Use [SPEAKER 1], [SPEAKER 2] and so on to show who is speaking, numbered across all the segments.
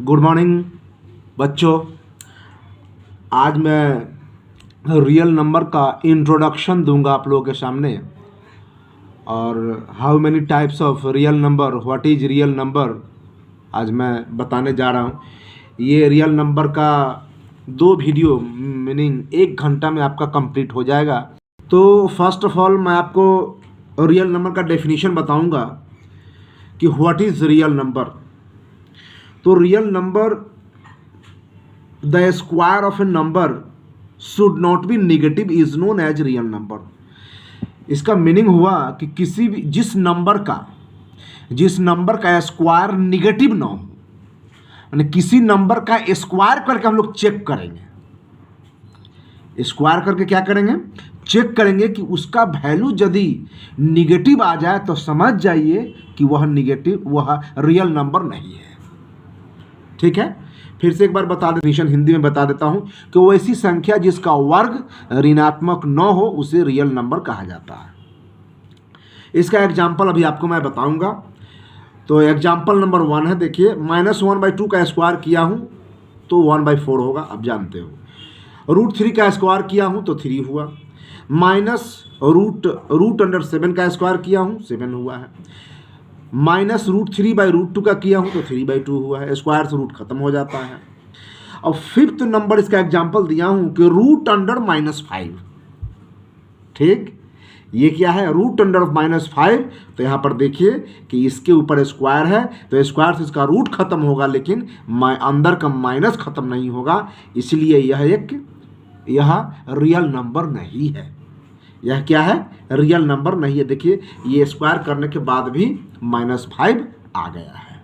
[SPEAKER 1] Good morning बच्चों। आज मैं रियल नंबर का इंट्रोडक्शन दूंगा आप लोगों के सामने, और how many types of real number, what is real number, आज मैं बताने जा रहा हूँ। ये रियल नंबर का 2 वीडियो मीनिंग 1 घंटा में आपका कंप्लीट हो जाएगा। तो फर्स्ट ऑफ ऑल मैं आपको रियल नंबर का डेफिनेशन बताऊंगा कि व्हाट इज़ रियल नंबर। तो real number, the square of a number should not be negative is known as real number. इसका मीनिंग हुआ कि किसी भी जिस नंबर का स्क्वायर नेगेटिव ना हो, यानी किसी नंबर का स्क्वायर करके हम लोग चेक करेंगे। स्क्वायर करके क्या करेंगे? चेक करेंगे कि उसका वैल्यू यदि निगेटिव आ जाए तो समझ जाइए कि वह रियल नंबर नहीं है। ठीक है, फिर से एक बार बता डेफिनेशन हिंदी में बता देता हूं कि वो ऐसी संख्या जिसका वर्ग ऋणात्मक न हो उसे रियल नंबर कहा जाता है। इसका एग्जाम्पल अभी आपको मैं बताऊंगा। तो एग्जाम्पल नंबर 1 है, देखिए -1/2 का स्क्वायर किया हूं तो 1/4 होगा, आप जानते हो। √3 का स्क्वायर किया हूं तो 3 हुआ, -√7 का स्क्वायर किया हूं 7 हुआ है, -√3/√2 का किया हूं तो 3/2 हुआ है। स्क्वायर से रूट खत्म हो जाता है। अब 5th नंबर इसका एग्जाम्पल दिया हूं कि √5। ठीक, ये क्या है? √5। तो यहाँ पर देखिए कि इसके ऊपर स्क्वायर है तो स्क्वायर से इसका रूट खत्म होगा, लेकिन अंदर का माइनस खत्म नहीं होगा, इसलिए यह रियल नंबर नहीं है। यह क्या है? रियल नंबर नहीं है। देखिए ये स्क्वायर करने के बाद भी -5 आ गया है।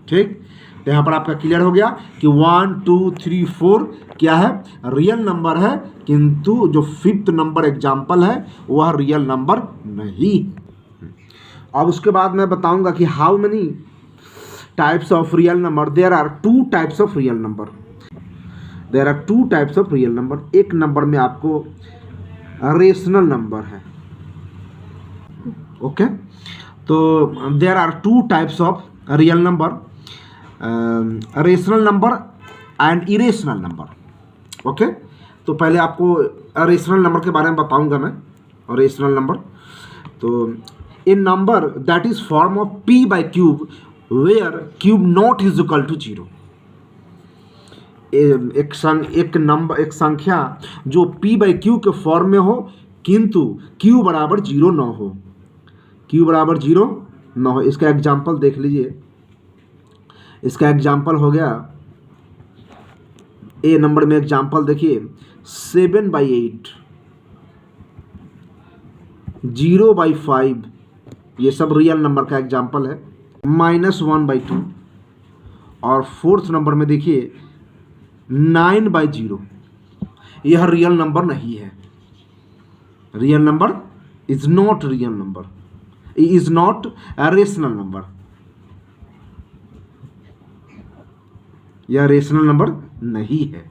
[SPEAKER 1] ठीक, तो यहाँ पर आपका क्लियर हो गया कि 1 2 3 4 क्या है? रियल नंबर है, किंतु जो 5th नंबर एग्जाम्पल है वह रियल नंबर नहीं। अब उसके बाद मैं बताऊंगा कि how many types of real number. There are 2 types of real number. There are 2 types of real number. एक नंबर में आपको रेशनल नंबर है। ओके, तो there are 2 types of real number, rational number and irrational number. Okay, तो पहले आपको rational number के बारे में बताऊंगा मैं। रेशनल नंबर तो a number that is form of p/क्यूब where q not is equal to 0। एक संख्या जो p/क्यू के फॉर्म में हो किंतु q बराबर 0 न हो। q बराबर 0 न हो। इसका एग्जाम्पल देख लीजिए। इसका एग्जाम्पल हो गया, ए नंबर में एग्जाम्पल देखिए 7/8, 0/5, ये सब रियल नंबर का एग्जाम्पल है। -1/2 और 4th नंबर में देखिए 9/0। यह रियल नंबर नहीं है। Real number is not real number, is not a rational number. यह रेशनल नंबर नहीं है।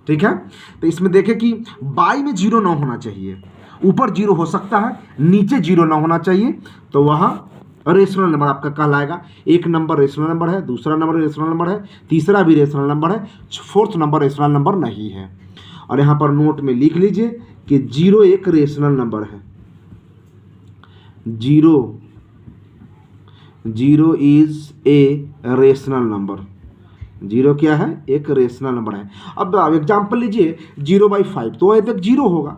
[SPEAKER 1] ठीक है, तो इसमें देखें कि बाई में 0 ना होना चाहिए। ऊपर 0 हो सकता है, नीचे 0 ना होना चाहिए, तो वह रेशनल नंबर आपका कहलाएगा। एक नंबर रेशनल नंबर है, दूसरा नंबर रेशनल नंबर है, तीसरा भी रेशनल नंबर है, 4th नंबर रेशनल नंबर नहीं है। और यहाँ पर नोट में लिख लीजिए कि 0 एक रेशनल नंबर है। 0 इज ए रेशनल नंबर। 0 क्या है? एक रेशनल नंबर है। अब एग्जाम्पल लीजिए 0/5, तो वह 0 होगा।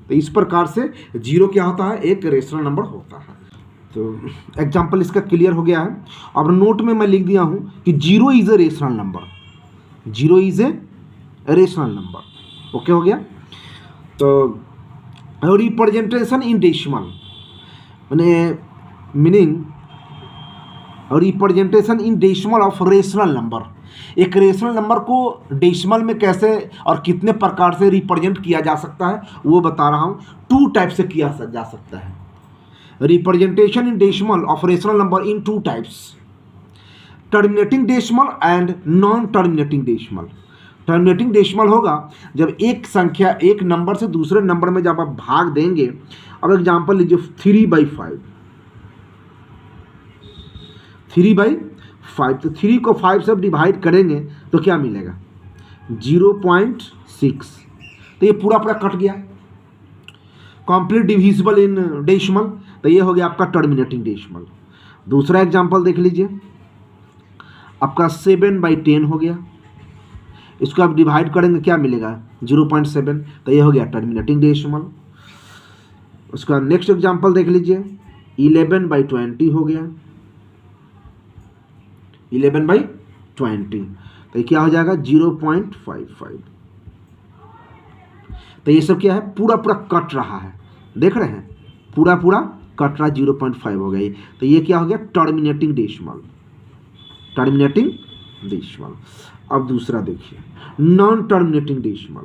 [SPEAKER 1] तो इस प्रकार से 0 क्या होता है? एक रेशनल नंबर होता है। तो एग्जाम्पल इसका क्लियर हो गया है। अब नोट में मैं लिख दिया हूं कि 0 is a rational number. 0 is a rational number. Okay हो गया। तो representation in decimal, meaning representation in decimal of rational number. एक रेशनल नंबर को डेसिमल में कैसे और कितने प्रकार से रिप्रेजेंट किया जा सकता है वो बता रहा हूं। 2 टाइप से किया जा सकता है। Representation in decimal of rational number in 2 types, terminating decimal and non terminating decimal. Terminating decimal होगा जब एक संख्या एक नंबर से दूसरे नंबर में जब आप भाग देंगे। अब एग्जाम्पल लीजिए 3/5। 5, तो 3 को 5 से डिवाइड करेंगे तो क्या मिलेगा 0.6, तो ये पूरा पूरा कट गया, कंप्लीट डिविजिबल इन डेसिमल, तो ये हो गया आपका टर्मिनेटिंग डेसिमल। दूसरा एग्जांपल देख लीजिए, आपका 7/10 हो गया, इसको आप डिवाइड करेंगे क्या मिलेगा 0.7, तो ये हो गया टर्मिनेटिंग डेसिमल। उसका नेक्स्ट एग्जांपल देख लीजिए, 11/20 हो गया, 11/20, तो ये क्या हो जाएगा 0.55। तो ये सब क्या है, पूरा पूरा कट रहा है, देख रहे हैं, पूरा पूरा कट रहा, 0.5 हो गई, तो ये क्या हो गया टर्मिनेटिंग डेसिमल, टर्मिनेटिंग डेसिमल। अब दूसरा देखिए, non terminating decimal.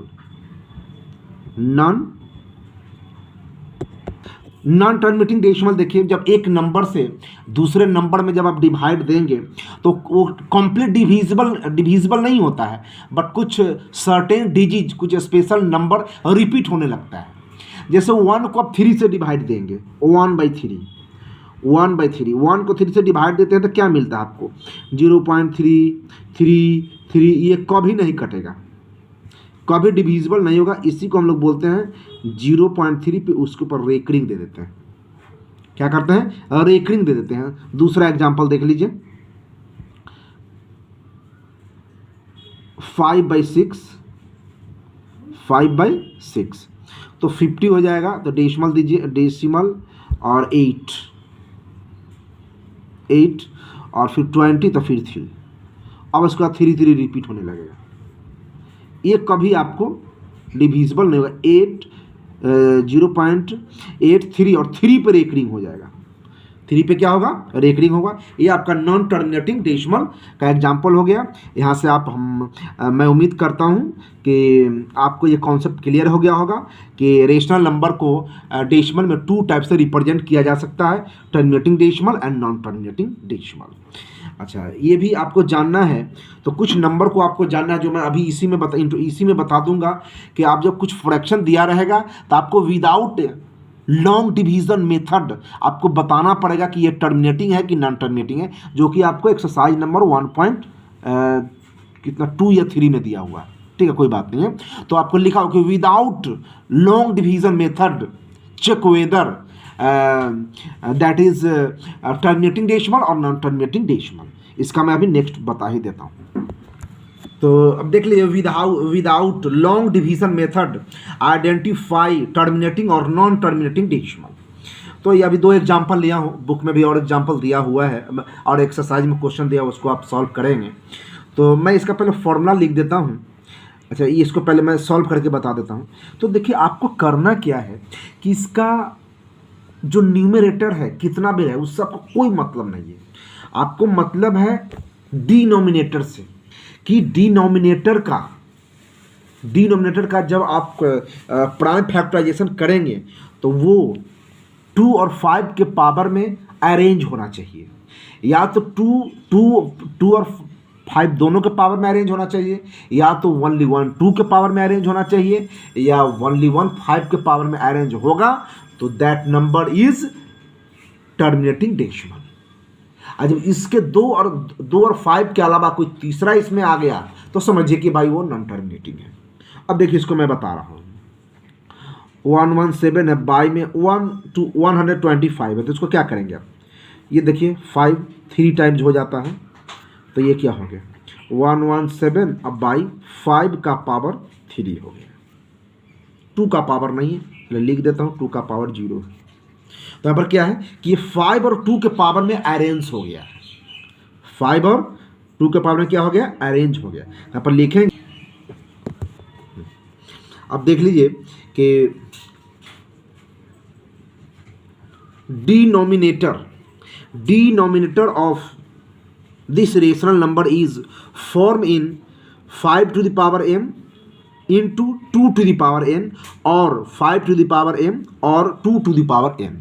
[SPEAKER 1] Non terminating decimal देखिए, जब एक नंबर से दूसरे नंबर में जब आप डिवाइड देंगे तो वो कंप्लीट डिविजिबल नहीं होता है, बट कुछ सर्टेन डिजिट, कुछ स्पेशल नंबर रिपीट होने लगता है। जैसे 1 को आप 3 से डिवाइड देंगे, 1/3, 1 को 3 से डिवाइड देते हैं तो क्या मिलता है आपको 0.333, ये कभी नहीं कटेगा, कभी डिविजिबल नहीं होगा। इसी को हम लोग बोलते हैं 0.3 पे उसके ऊपर रेकरिंग दे देते हैं, क्या करते हैं रेकरिंग दे देते हैं। दूसरा एग्जांपल देख लीजिए, 5/6, तो 50 हो जाएगा, तो डेसिमल दीजिए, डेसिमल और 8 और फिर 20, तो फिर 3, अब उसके बाद 3 रिपीट होने लगेगा, ये कभी आपको डिविजिबल नहीं होगा। 0.83 और 3 पर रेकरिंग हो जाएगा, 3 पे क्या होगा रेकरिंग होगा। ये आपका नॉन टर्मिनेटिंग डेसिमल का एग्जांपल हो गया। यहाँ से आप मैं उम्मीद करता हूँ कि आपको ये कॉन्सेप्ट क्लियर हो गया होगा कि रेशनल नंबर को डेसिमल में 2 टाइप से रिप्रेजेंट किया जा सकता है, terminating decimal and non terminating decimal. अच्छा, ये भी आपको जानना है, तो कुछ नंबर को आपको जानना है जो मैं अभी इसी में बता दूंगा कि आप जब कुछ फ्रैक्शन दिया रहेगा तो आपको विदाउट लॉन्ग डिवीजन मेथड आपको बताना पड़ेगा कि ये टर्मिनेटिंग है कि नॉन टर्मिनेटिंग है, जो कि आपको एक्सरसाइज नंबर 2 या 3 में दिया हुआ है। ठीक है, कोई बात नहीं है। तो आपको लिखा हो कि without long division method check whether that is terminating decimal और नॉन टर्मिनेटिंग डेसिमल। इसका मैं अभी नेक्स्ट बता ही देता हूँ। तो अब देख लीजिए, without long division method identify terminating और नॉन टर्मिनेटिंग डेसिमल। तो ये अभी 2 एग्जांपल लिया हूँ, बुक में भी और एग्जांपल दिया हुआ है और एक्सरसाइज में क्वेश्चन दिया, उसको आप सॉल्व करेंगे। तो मैं इसका पहले फॉर्मूला लिख देता हूँ। अच्छा, ये इसको पहले मैं सॉल्व करके बता देता हूँ। तो देखिए, आपको करना क्या है कि इसका जो न्यूमरेटर है कितना भी है उससे आपको कोई मतलब नहीं है, आपको मतलब है डिनोमिनेटर से, कि डिनोमिनेटर का जब आप प्राइम फैक्टराइजेशन करेंगे तो वो 2 और 5 के पावर में अरेंज होना चाहिए, या तो 2 और 5 दोनों के पावर में अरेंज होना चाहिए, या तो 1 2 के पावर में अरेंज होना चाहिए, या 1 5 के पावर में अरेंज होगा, तो that number is terminating decimal. जब इसके 2 और 5 के अलावा कोई तीसरा इसमें आ गया तो समझिए कि भाई वो नॉन टर्मिनेटिंग है। अब देखिए, इसको मैं बता रहा हूँ, 117 है, बाई में 125 है, तो इसको क्या करेंगे आप, ये देखिए 5 3 टाइम्स हो जाता है, तो ये क्या हो गया 117, अब बाई 5 का पावर 3 हो गया, 2 का पावर नहीं है, लिख देता हूँ 2 का पावर 0 है। तो यहाँ पर क्या है कि ये 5 और 2 के पावर में अरेंज हो गया, 5 और 2 के पावर में क्या हो गया अरेंज हो गया। यहाँ पर लिखेंगे, अब देख लीजिए कि denominator of this rational number is form in 5 to the power m into 2 to the power n और 5 to the power m और 2 to the power n।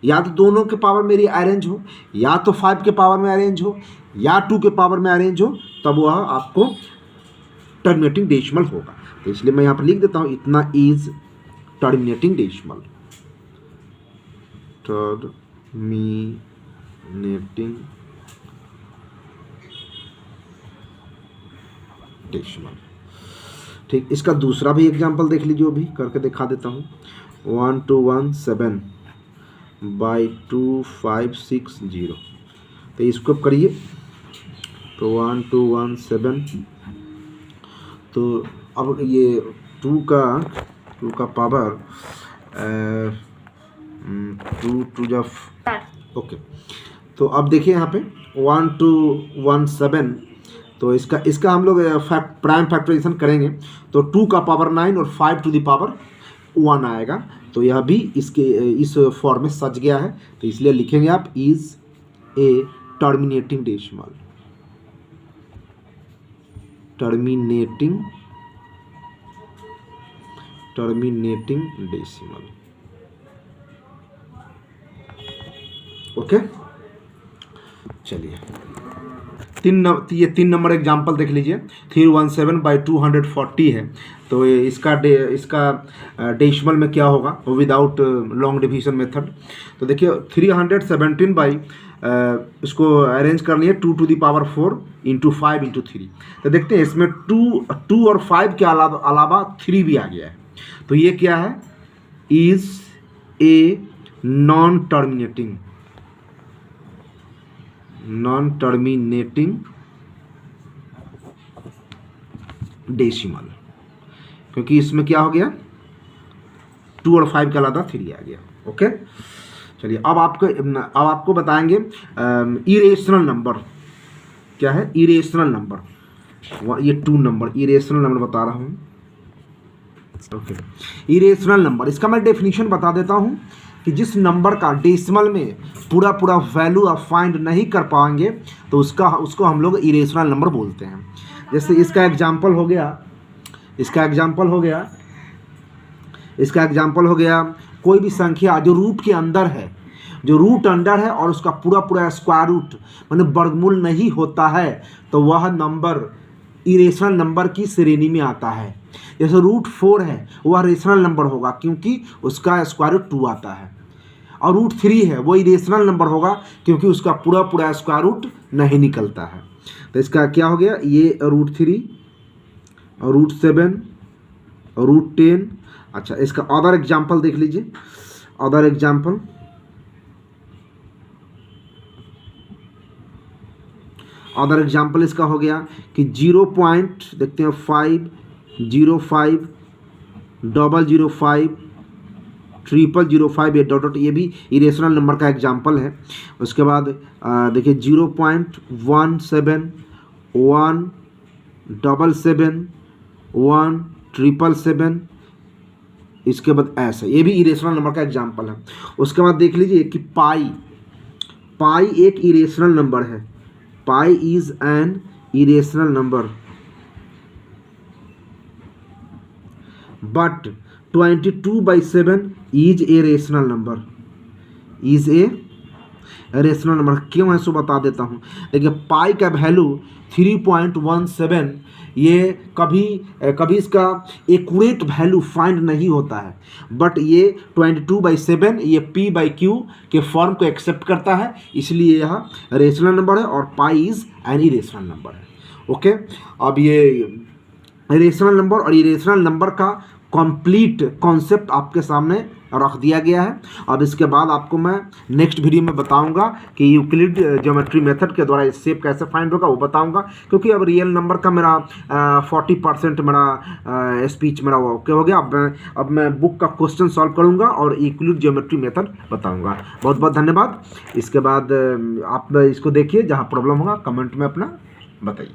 [SPEAKER 1] या तो दोनों के पावर में अरेंज हो, या तो 5 के पावर में अरेंज हो, या 2 के पावर में अरेंज हो, तब वह आपको टर्मिनेटिंग डेसिमल होगा। तो इसलिए मैं यहाँ पर लिख देता हूँ, इतना is terminating decimal, terminating decimal. ठीक, इसका दूसरा भी एग्जाम्पल देख लीजिए, वो भी करके दिखा देता हूँ। 1217 बाई 2560, तो इसको करिए तो 1217, तो अब ये 2 का पावर 2 जब ओके, तो अब देखिए यहाँ पे 1217, तो इसका हम लोग प्राइम फैक्टराइजेशन करेंगे तो 2 का पावर 9 और 5 टू द पावर 1 आएगा। तो यह भी इस फॉर्म में सज गया है, तो इसलिए लिखेंगे आप is a terminating decimal, terminating decimal. Okay, चलिए ये 3 नंबर एग्जाम्पल देख लीजिए। 317 बाई 240 है, तो इसका डेसिमल में क्या होगा विदाउट लॉन्ग डिवीजन मेथड। तो देखिए 317 बाई इसको अरेंज करनी है 2 to the power 4 into 5 into 3। तो देखते हैं इसमें 2 और 5 के अलावा 3 भी आ गया है। तो ये क्या है, is a non terminating decimal, क्योंकि इसमें क्या हो गया 2 और 5 के अलावा 3 आ गया। ओके, चलिए अब आपको बताएंगे इरेशनल नंबर क्या है। इरेशनल नंबर, ये 2 नंबर इरेशनल नंबर बता रहा हूँ। ओके, इरेशनल नंबर, इसका मैं डेफिनेशन बता देता हूँ कि जिस नंबर का डेसिमल में पूरा वैल्यू आप फाइंड नहीं कर पाएंगे तो उसको हम लोग इरेशनल नंबर बोलते हैं। जैसे इसका एग्जाम्पल हो गया कोई भी संख्या जो रूट के अंदर है, जो रूट अंडर है और उसका पूरा स्क्वायर रूट माने वर्गमूल नहीं होता है, तो वह नंबर इरेशनल नंबर की श्रेणी में आता है। जैसे रूट 4 है, वह रेशनल नंबर होगा क्योंकि उसका स्क्वायर रूट 2 आता है, और रूट 3 है वो इरेशनल नंबर होगा क्योंकि उसका पूरा स्क्वायर रूट नहीं निकलता है। तो इसका क्या हो गया, ये रूट 3, रूट 7, रूट 10। अच्छा, इसका अदर एग्जाम्पल देख लीजिए। अदर एग्जाम्पल इसका हो गया कि 0. देखते हैं 5, 05, 005, 0005, ये डॉट, ये भी इरेशनल नंबर का एग्जाम्पल है। उसके बाद देखिए 0.17, 177, 177, इसके बाद ऐसे, ये भी इरेशनल नंबर का एग्जाम्पल है। उसके बाद देख लीजिए कि पाई एक इरेशनल नंबर है। Pi is an irrational number, but 22/7 is a rational number. क्यों है सो बता देता हूँ। देखिए पाई का वैल्यू 3.17, ये कभी इसका एक्यूरेट वैल्यू फाइंड नहीं होता है, बट ये 22/7 ये p/q के फॉर्म को एक्सेप्ट करता है, इसलिए यह रेशनल नंबर है और pi is an irrational number है। ओके, अब ये रेशनल नंबर और इरेशनल नंबर का कंप्लीट कॉन्सेप्ट आपके सामने रख दिया गया है। अब इसके बाद आपको मैं नेक्स्ट वीडियो में बताऊंगा कि यूक्लिड ज्योमेट्री मेथड के द्वारा शेप कैसे फाइंड होगा, वो बताऊंगा। क्योंकि अब रियल नंबर का मेरा 40% मेरा स्पीच मेरा ओके हो गया। अब मैं बुक का क्वेश्चन सॉल्व करूंगा और यूक्लिड ज्योमेट्री मेथड बताऊंगा। बहुत बहुत धन्यवाद। इसके बाद आप इसको देखिए, जहाँ प्रॉब्लम होगा कमेंट में अपना बताइए।